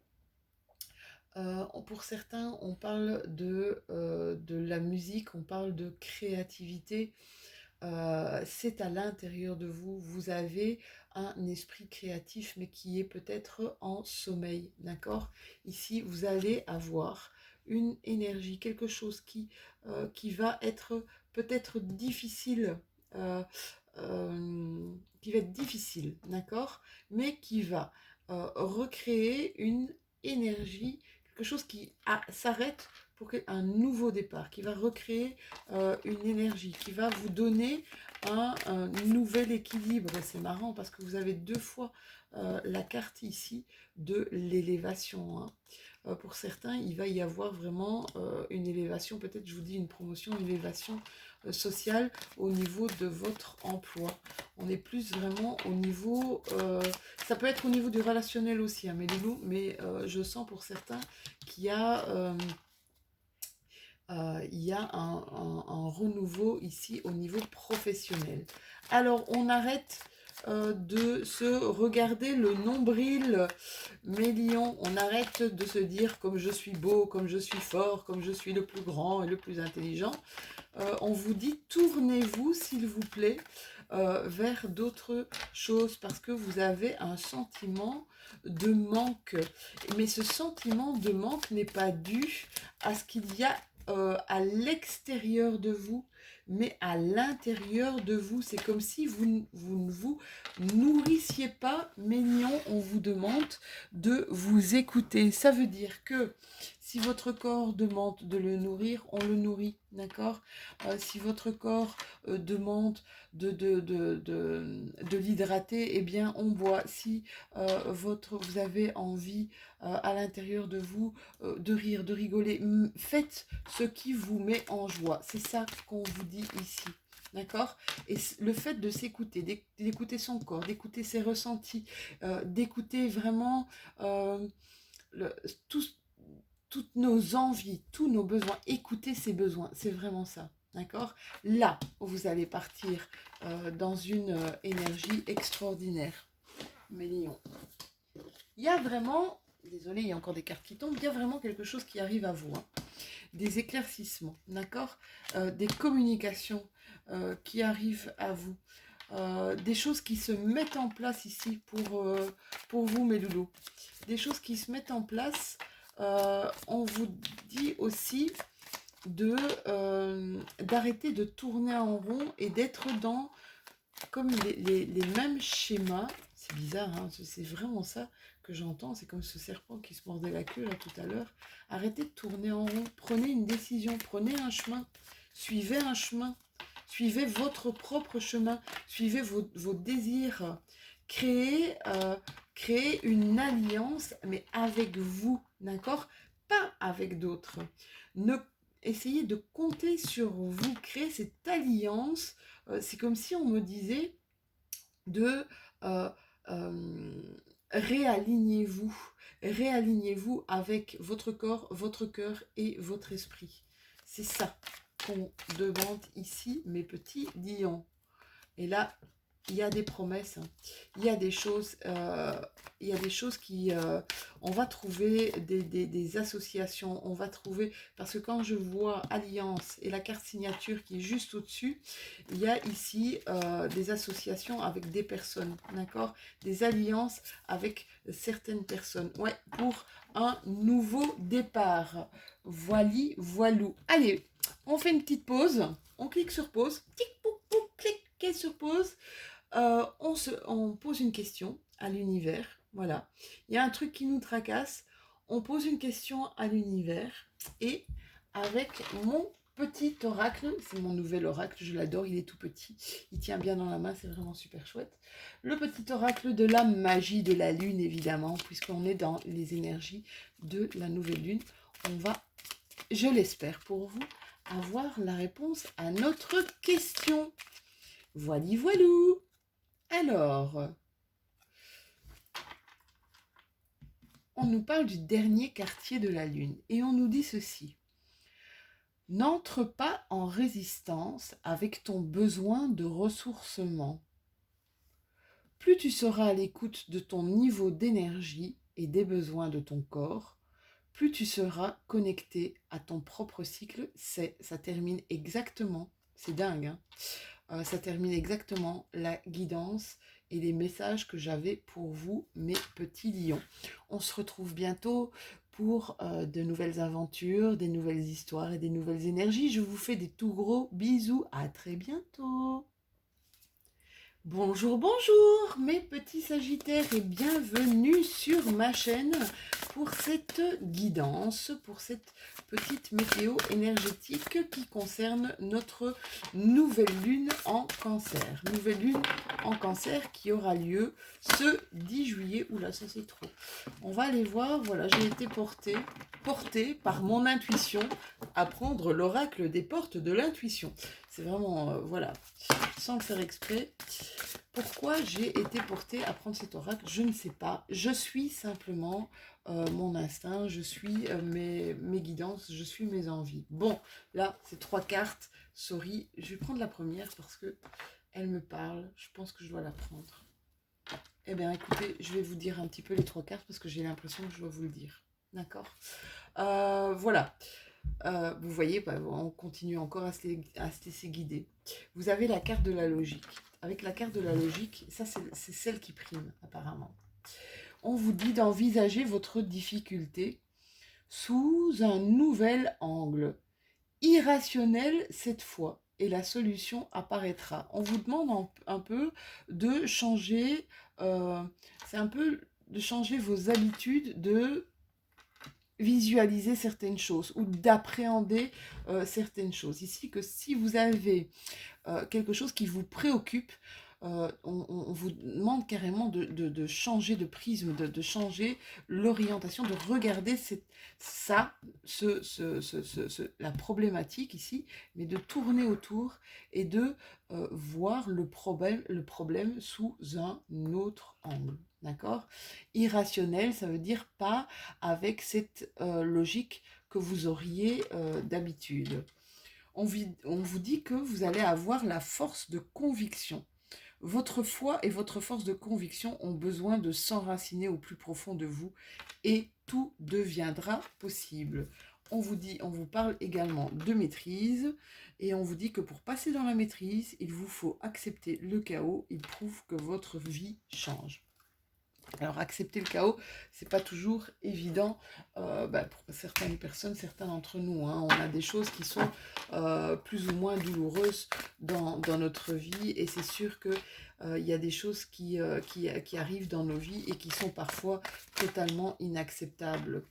Pour certains, on parle de la musique, on parle de créativité. C'est à l'intérieur de vous. Vous avez un esprit créatif, mais qui est peut-être en sommeil, d'accord? Ici, vous allez avoir une énergie, quelque chose qui va être peut-être difficile, qui va être difficile, d'accord? Mais qui va recréer une énergie, quelque chose qui s'arrête pour un nouveau départ, qui va recréer une énergie, qui va vous donner un nouvel équilibre. C'est marrant parce que vous avez deux fois la carte ici de l'élévation. Pour certains, il va y avoir vraiment une élévation, peut-être je vous dis une promotion, une élévation sociale au niveau de votre emploi. On est plus vraiment au niveau, ça peut être au niveau du relationnel aussi, hein, mes loulous, mais je sens pour certains qu'il y a un renouveau ici au niveau professionnel. Alors, on arrête de se regarder le nombril, mes lions. On arrête de se dire comme je suis beau, comme je suis fort, comme je suis le plus grand et le plus intelligent. On vous dit, tournez-vous, s'il vous plaît, vers d'autres choses parce que vous avez un sentiment de manque. Mais ce sentiment de manque n'est pas dû à ce qu'il y a à l'extérieur de vous, mais à l'intérieur de vous. C'est comme si vous ne vous nourrissiez pas, mais non, on vous demande de vous écouter. Ça veut dire que si votre corps demande de le nourrir, on le nourrit, d'accord? Si votre corps demande de l'hydrater, eh bien on boit. Si vous avez envie à l'intérieur de vous de rire, de rigoler, faites ce qui vous met en joie. C'est ça qu'on vous dit ici. D'accord? Et le fait de s'écouter, d'écouter son corps, d'écouter ses ressentis, d'écouter vraiment toutes nos envies, tous nos besoins, écouter ses besoins, c'est vraiment ça. D'accord? Là, vous allez partir dans une énergie extraordinaire, mes lions. Il y a vraiment, désolé, il y a encore des cartes qui tombent, il y a vraiment quelque chose qui arrive à vous. Hein. Des éclaircissements, d'accord? Des communications qui arrivent à vous. Des choses qui se mettent en place ici pour vous, mes loulous. Des choses qui se mettent en place. On vous dit aussi d'arrêter de tourner en rond et d'être dans comme les mêmes schémas. C'est bizarre, hein, c'est vraiment ça que j'entends. C'est comme ce serpent qui se mordait la queue là tout à l'heure. Arrêtez de tourner en rond. Prenez une décision, prenez un chemin. Suivez un chemin. Suivez votre propre chemin. Suivez vos désirs. Créez une alliance, mais avec vous, d'accord? Pas avec d'autres. Essayez de compter sur vous. Créer cette alliance. C'est comme si on me disait, de euh, euh, réalignez-vous. Réalignez-vous avec votre corps, votre cœur et votre esprit. C'est ça qu'on demande ici, mes petits lions. Et là, il y a des promesses, hein. Il y a des choses, qui... on va trouver des associations, on va trouver... Parce que quand je vois Alliance et la carte signature qui est juste au-dessus, il y a ici des associations avec des personnes, d'accord? Des alliances avec certaines personnes. Ouais, pour un nouveau départ. Voili, voilou. Allez, on fait une petite pause. On clique sur pause. Tic, pouc, pouc, clique sur pause. On pose une question à l'univers, voilà. Il y a un truc qui nous tracasse, on pose une question à l'univers et avec mon petit oracle, c'est mon nouvel oracle, je l'adore, il est tout petit, il tient bien dans la main, c'est vraiment super chouette. Le petit oracle de la magie de la lune, évidemment, puisqu'on est dans les énergies de la nouvelle lune, on va, je l'espère pour vous, avoir la réponse à notre question. Voili voilou. Alors, on nous parle du dernier quartier de la Lune et on nous dit ceci. N'entre pas en résistance avec ton besoin de ressourcement. Plus tu seras à l'écoute de ton niveau d'énergie et des besoins de ton corps, plus tu seras connecté à ton propre cycle. Ça termine exactement, c'est dingue, hein, ça termine exactement la guidance et les messages que j'avais pour vous, mes petits lions. On se retrouve bientôt pour de nouvelles aventures, des nouvelles histoires et des nouvelles énergies. Je vous fais des tout gros bisous. À très bientôt. Bonjour, bonjour mes petits sagittaires et bienvenue sur ma chaîne pour cette guidance, pour cette petite météo énergétique qui concerne notre nouvelle lune en cancer. Nouvelle lune en cancer qui aura lieu ce 10 juillet. Oula, ça c'est trop. On va aller voir, voilà, j'ai été portée par mon intuition à prendre l'oracle des portes de l'intuition. C'est vraiment, voilà, sans le faire exprès. Pourquoi j'ai été portée à prendre cet oracle, je ne sais pas. Je suis simplement mon instinct, je suis mes guidances, je suis mes envies. Bon, là, c'est 3 cartes. Sorry, je vais prendre la première parce que elle me parle. Je pense que je dois la prendre. Eh bien, écoutez, je vais vous dire un petit peu les 3 cartes parce que j'ai l'impression que je dois vous le dire. D'accord, voilà. Vous voyez, bah, on continue encore à se laisser guider. Vous avez la carte de la logique. Avec la carte de la logique, ça c'est celle qui prime apparemment. On vous dit d'envisager votre difficulté sous un nouvel angle, irrationnel cette fois, et la solution apparaîtra. On vous demande un peu de changer, c'est un peu de changer vos habitudes de visualiser certaines choses ou d'appréhender certaines choses. Ici, que si vous avez quelque chose qui vous préoccupe, on vous demande carrément de changer de prisme, de changer l'orientation, de regarder la problématique ici, mais de tourner autour et de voir le problème sous un autre angle. D'accord? Irrationnel, ça veut dire pas avec cette logique que vous auriez d'habitude. On vous dit que vous allez avoir la force de conviction. Votre foi et votre force de conviction ont besoin de s'enraciner au plus profond de vous et tout deviendra possible. On vous parle également de maîtrise et on vous dit que pour passer dans la maîtrise, il vous faut accepter le chaos. Il prouve que votre vie change. Alors accepter le chaos, c'est pas toujours évident pour certaines personnes, certains d'entre nous, hein. On a des choses qui sont plus ou moins douloureuses dans notre vie et c'est sûr que il y a des choses qui arrivent dans nos vies et qui sont parfois totalement inacceptables.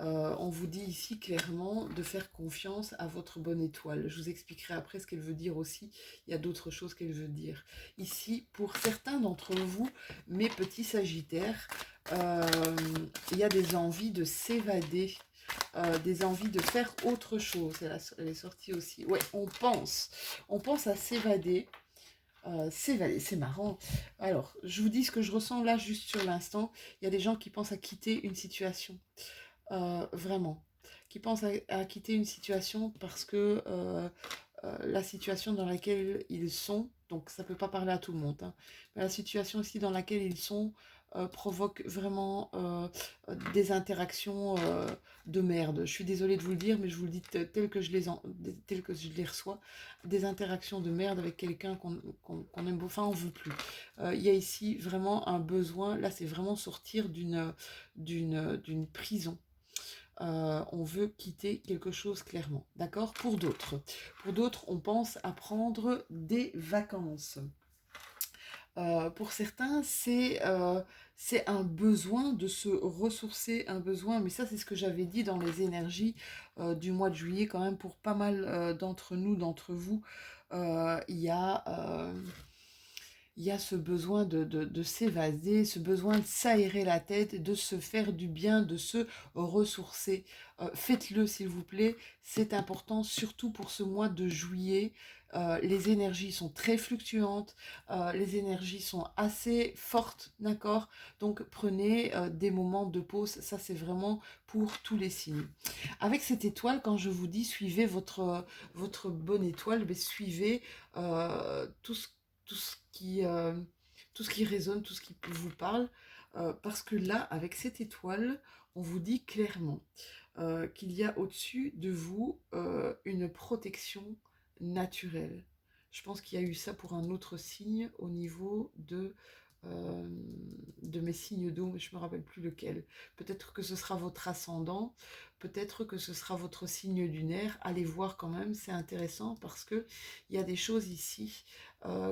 On vous dit ici clairement de faire confiance à votre bonne étoile. Je vous expliquerai après ce qu'elle veut dire aussi. Il y a d'autres choses qu'elle veut dire. Ici, pour certains d'entre vous, mes petits sagittaires, il y a des envies de s'évader, des envies de faire autre chose. Elle est sortie aussi. Ouais, on pense à s'évader. C'est marrant. Alors, je vous dis ce que je ressens là, juste sur l'instant. Il y a des gens qui pensent à quitter une situation. Vraiment. Qui pensent à quitter une situation parce que la situation dans laquelle ils sont, donc ça peut pas parler à tout le monde, hein, mais la situation aussi dans laquelle ils sont provoque vraiment des interactions de merde. Je suis désolée de vous le dire, mais je vous le dis tel que je les reçois, des interactions de merde avec quelqu'un qu'on aime, enfin on veut plus. Il y a ici vraiment un besoin, là c'est vraiment sortir d'une prison. On veut quitter quelque chose clairement, d'accord? Pour d'autres, on pense à prendre des vacances. Pour certains, c'est un besoin de se ressourcer, un besoin, mais ça c'est ce que j'avais dit dans les énergies du mois de juillet quand même pour pas mal d'entre nous, d'entre vous. Il y a il y a ce besoin de s'évader, ce besoin de s'aérer la tête, de se faire du bien, de se ressourcer. Faites-le s'il vous plaît, c'est important, surtout pour ce mois de juillet. Les énergies sont très fluctuantes, les énergies sont assez fortes, d'accord? Donc prenez des moments de pause, ça c'est vraiment pour tous les signes. Avec cette étoile, quand je vous dis suivez votre bonne étoile, mais suivez tout ce tout ce qui, euh, tout ce qui résonne, tout ce qui vous parle, parce que là, avec cette étoile, on vous dit clairement qu'il y a au-dessus de vous une protection naturelle. Je pense qu'il y a eu ça pour un autre signe au niveau euh, de mes signes d'eau, mais je ne me rappelle plus lequel. Peut-être que ce sera votre ascendant, peut-être que ce sera votre signe lunaire. Allez voir quand même, c'est intéressant parce que il y a des choses ici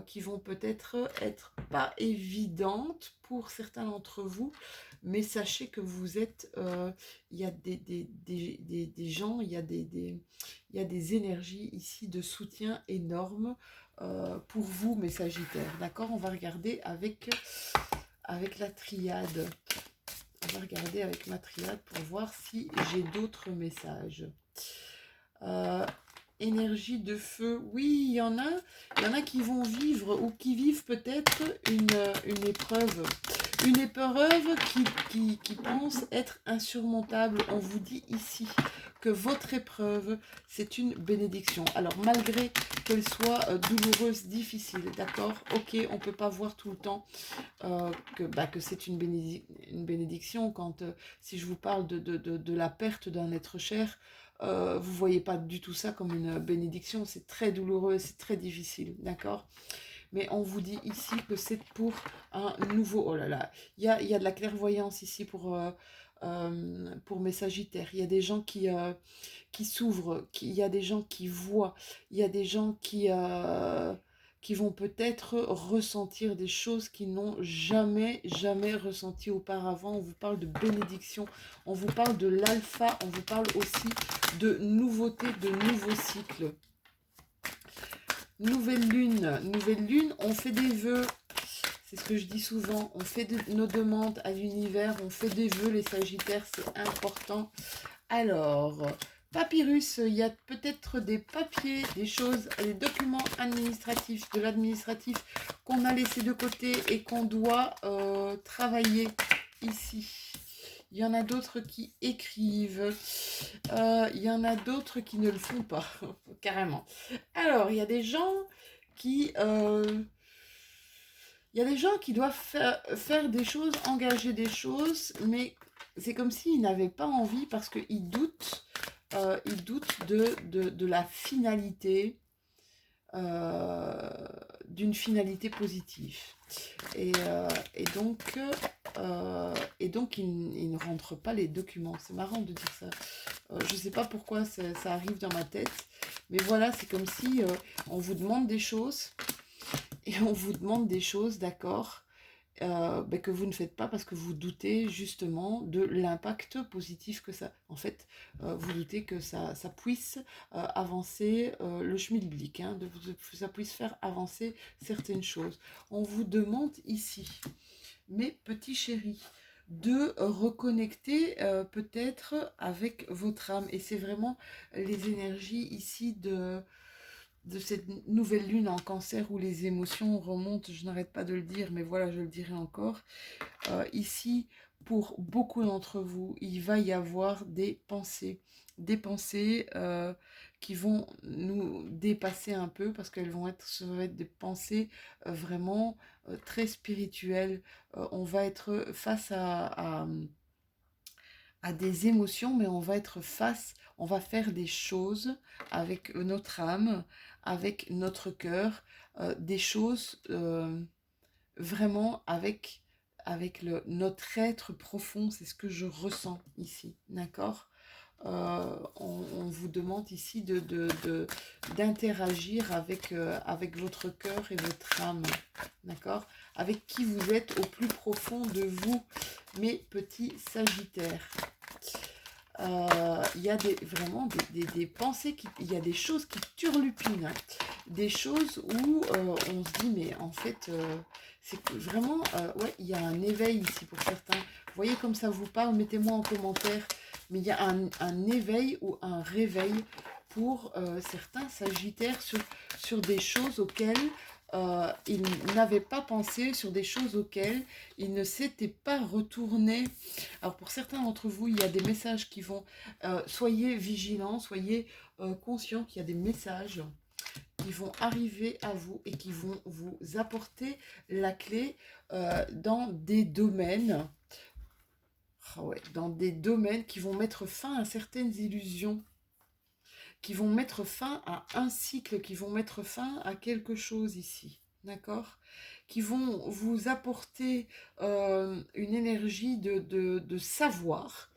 qui vont peut-être être pas évidentes pour certains d'entre vous, mais sachez que vous êtes, il y a des gens, il y a des énergies ici de soutien énormes pour vous, mes Sagittaires. D'accord? On va regarder avec la triade. On va regarder avec ma triade pour voir si j'ai d'autres messages. Euh, Énergie de feu, oui, il y en a qui vont vivre ou qui vivent peut-être une épreuve. Une épreuve qui pense être insurmontable. On vous dit ici que votre épreuve, c'est une bénédiction. Alors, malgré qu'elle soit douloureuse, difficile, d'accord? Ok, on ne peut pas voir tout le temps que c'est une bénédiction. Quand, si je vous parle de la perte d'un être cher, vous ne voyez pas du tout ça comme une bénédiction. C'est très douloureux, c'est très difficile, d'accord? Mais on vous dit ici que c'est pour un nouveau... Oh là là, il y a de la clairvoyance ici pour mes Sagittaires. Il y a des gens qui s'ouvrent, il y a des gens qui voient, il y a des gens qui vont peut-être ressentir des choses qu'ils n'ont jamais, jamais ressenties auparavant. On vous parle de bénédiction, on vous parle de l'alpha, on vous parle aussi de nouveautés, de nouveaux cycles. Nouvelle lune, on fait des vœux. C'est ce que je dis souvent, on fait nos demandes à l'univers, on fait des vœux, les Sagittaires, c'est important. Alors, papyrus, il y a peut-être des papiers, des choses, des documents administratifs, de l'administratif qu'on a laissé de côté et qu'on doit travailler ici. Il y en a d'autres qui écrivent. Il y en a d'autres qui ne le font pas, carrément. Alors, il y a des gens qui... il y a des gens qui doivent faire des choses, engager des choses, mais c'est comme s'ils n'avaient pas envie parce qu'ils doutent, ils doutent de la finalité, euh, d'une finalité positive. Et donc, ils ne rentrent pas les documents. C'est marrant de dire ça. Je ne sais pas pourquoi ça arrive dans ma tête, mais voilà, c'est comme si on vous demande des choses et on vous demande des choses, d'accord, que vous ne faites pas parce que vous doutez justement de l'impact positif que ça... En fait, vous doutez que ça puisse avancer le schmilblick, hein, ça puisse faire avancer certaines choses. On vous demande ici, mes petits chéris, de reconnecter peut-être avec votre âme. Et c'est vraiment les énergies ici de cette nouvelle lune en cancer où les émotions remontent, je n'arrête pas de le dire, mais voilà, je le dirai encore. Ici, pour beaucoup d'entre vous, il va y avoir des pensées qui vont nous dépasser un peu parce qu'elles vont être, ça va être des pensées vraiment très spirituelles. On va être face à des émotions, mais on va être face, on va faire des choses avec notre âme, avec notre cœur, des choses vraiment avec notre être profond, c'est ce que je ressens ici, d'accord. On vous demande ici d'interagir avec votre cœur et votre âme, d'accord, avec qui vous êtes au plus profond de vous, mes petits sagittaires. Il y a vraiment des pensées, il y a des choses qui turlupinent, hein. Des choses où on se dit, mais en fait, c'est vraiment, ouais, il y a un éveil ici pour certains. Vous voyez comme ça vous parle, mettez-moi en commentaire, mais il y a un éveil ou un réveil pour certains sagittaires sur des choses auxquelles ils n'avaient pas pensé, sur des choses auxquelles ils ne s'étaient pas retournés. Alors pour certains d'entre vous, il y a des messages qui vont, soyez vigilants, soyez conscients qu'il y a des messages qui vont arriver à vous et qui vont vous apporter la clé dans des domaines, dans des domaines qui vont mettre fin à certaines illusions, qui vont mettre fin à un cycle, qui vont mettre fin à quelque chose ici, d'accord, qui vont vous apporter une énergie de savoir,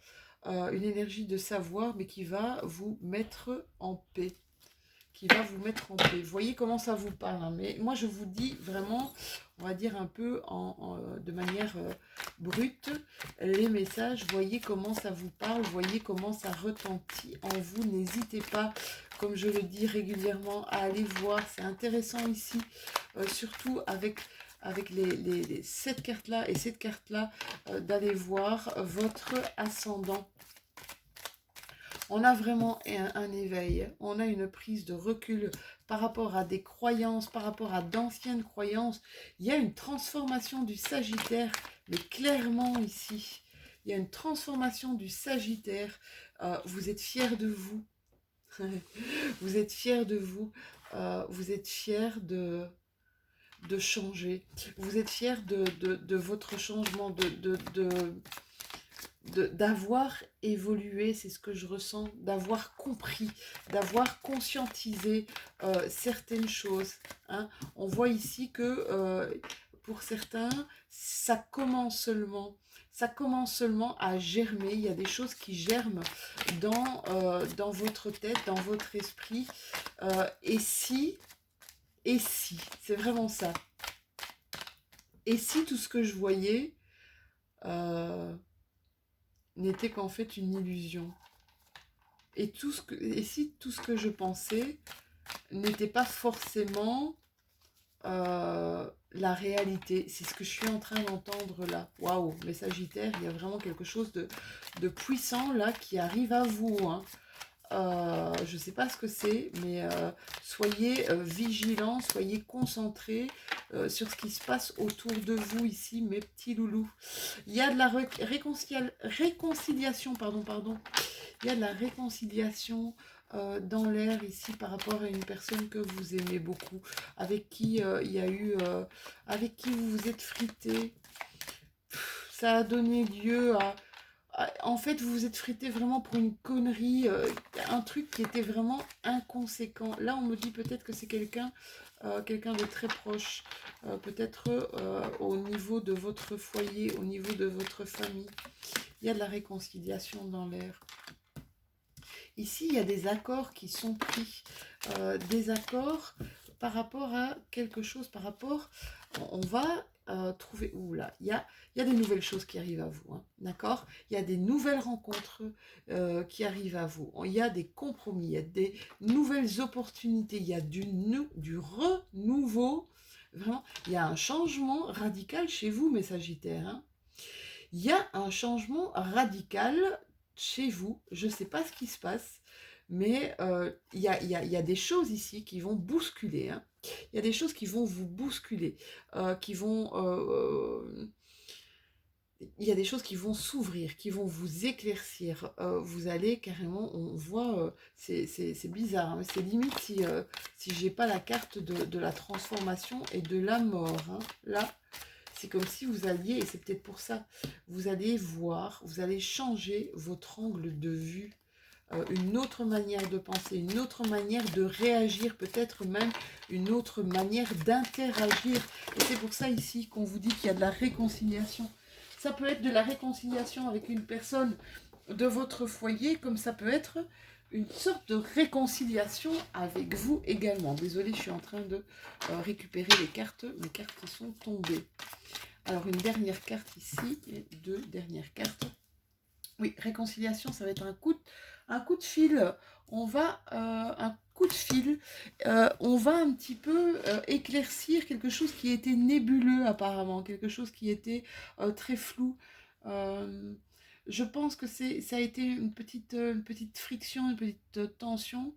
une énergie de savoir, mais qui va vous mettre en paix, qui va vous mettre en paix. Vous voyez comment ça vous parle, hein, mais moi je vous dis vraiment, on va dire un peu de manière brute, les messages, voyez comment ça vous parle, voyez comment ça retentit en vous. N'hésitez pas, comme je le dis régulièrement, à aller voir, c'est intéressant ici, surtout avec cette carte-là et cette carte-là, d'aller voir votre ascendant. On a vraiment un éveil, on a une prise de recul par rapport à des croyances, par rapport à d'anciennes croyances. Il y a une transformation du Sagittaire, mais clairement ici, il y a une transformation du Sagittaire. Vous êtes fiers de vous, vous êtes fiers de vous, vous êtes fiers de changer, vous êtes fiers de votre changement, d'avoir évolué, c'est ce que je ressens, d'avoir compris, d'avoir conscientisé certaines choses, hein. On voit ici que pour certains, ça commence seulement à germer. Il y a des choses qui germent dans votre tête, dans votre esprit. Et si, c'est vraiment ça. Et si tout ce que je voyais n'était qu'en fait une illusion. Et si tout ce que je pensais n'était pas forcément la réalité. C'est ce que je suis en train d'entendre là. Waouh, les Sagittaires, il y a vraiment quelque chose de puissant là qui arrive à vous, hein. Je ne sais pas ce que c'est, mais soyez vigilants, soyez concentrés sur ce qui se passe autour de vous ici, mes petits loulous. Il y a de la réconciliation, pardon. Il y a de la réconciliation dans l'air ici par rapport à une personne que vous aimez beaucoup, avec qui il y a eu, avec qui vous vous êtes frité. Ça a donné lieu à... En fait, vous vous êtes frité vraiment pour une connerie, un truc qui était vraiment inconséquent. Là, on me dit peut-être que c'est quelqu'un de très proche, peut-être au niveau de votre foyer, au niveau de votre famille. Il y a de la réconciliation dans l'air. Ici, il y a des accords qui sont pris, des accords par rapport à quelque chose, par rapport... On va trouver... Oula, il y a des nouvelles choses qui arrivent à vous, hein, d'accord. Il y a des nouvelles rencontres qui arrivent à vous. Il y a des compromis, il y a des nouvelles opportunités, il y a du renouveau. Vraiment, il y a un changement radical chez vous, mes Sagittaires, hein. Il y a un changement radical chez vous. Je ne sais pas ce qui se passe, mais il y a des choses ici qui vont bousculer, hein. Il y a des choses qui vont vous bousculer, qui vont... il y a des choses qui vont s'ouvrir, qui vont vous éclaircir. Vous allez carrément, on voit, c'est bizarre, hein, c'est limite si j'ai pas la carte de la transformation et de la mort, hein. Là, c'est comme si vous alliez, et c'est peut-être pour ça, vous allez voir, vous allez changer votre angle de vue, une autre manière de penser, une autre manière de réagir, peut-être même une autre manière d'interagir. Et c'est pour ça ici qu'on vous dit qu'il y a de la réconciliation. Ça peut être de la réconciliation avec une personne de votre foyer, comme ça peut être une sorte de réconciliation avec vous également. Désolée, je suis en train de récupérer les cartes. Mes cartes sont tombées. Alors, une dernière carte ici et deux dernières cartes. Oui, réconciliation, ça va être un coup de fil. On va, un coup de fil, on va un petit peu éclaircir quelque chose qui était nébuleux apparemment, quelque chose qui était très flou. Je pense que ça a été une petite friction, une petite tension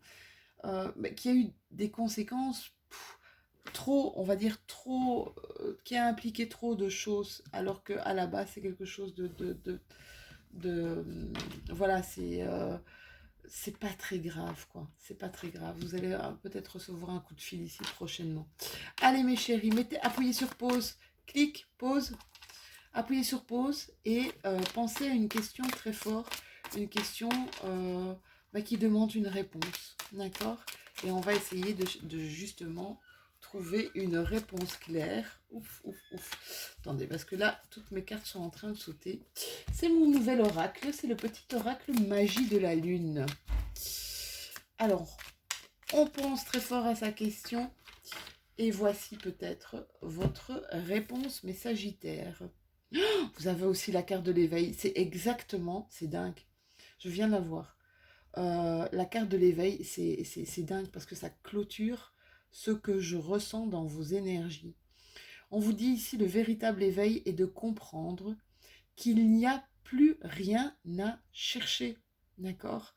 mais qui a eu des conséquences trop, on va dire trop, qui a impliqué trop de choses, alors qu'à la base c'est quelque chose de voilà, c'est pas très grave, quoi. C'est pas très grave. Vous allez peut-être recevoir un coup de fil ici prochainement. Allez, mes chéris, appuyez sur pause. Clic, pause. Appuyez sur pause et pensez à une question très forte. Une question qui demande une réponse. D'accord? Et on va essayer de justement trouver une réponse claire. Ouf, ouf, ouf. Attendez, parce que là, toutes mes cartes sont en train de sauter. C'est mon nouvel oracle. C'est le petit oracle magie de la lune. Alors, on pense très fort à sa question. Et voici peut-être votre réponse, mes sagittaires. Vous avez aussi la carte de l'éveil. C'est exactement, c'est dingue. Je viens de la voir. La carte de l'éveil, c'est dingue parce que ça clôture ce que je ressens dans vos énergies. On vous dit ici, le véritable éveil est de comprendre qu'il n'y a plus rien à chercher. D'accord?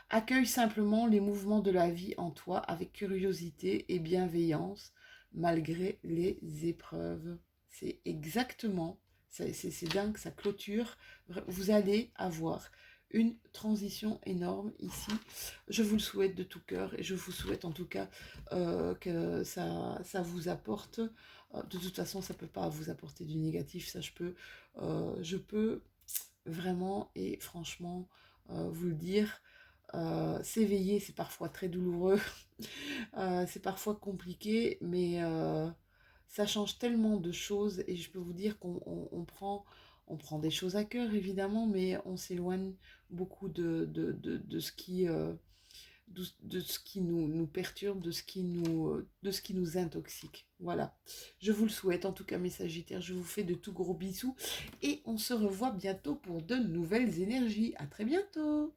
Accueille simplement les mouvements de la vie en toi avec curiosité et bienveillance malgré les épreuves. C'est exactement, c'est dingue, ça clôture. Vous allez avoir une transition énorme ici. Je vous le souhaite de tout cœur et je vous souhaite en tout cas que ça vous apporte. De toute façon, ça ne peut pas vous apporter du négatif. Ça, je peux vraiment et franchement vous le dire. S'éveiller, c'est parfois très douloureux, c'est parfois compliqué, mais ça change tellement de choses et je peux vous dire qu'on prend des choses à cœur évidemment, mais on s'éloigne beaucoup de ce qui, de ce qui nous perturbe, de ce qui nous intoxique. Voilà, je vous le souhaite en tout cas mes sagittaires, je vous fais de tout gros bisous et on se revoit bientôt pour de nouvelles énergies. À très bientôt.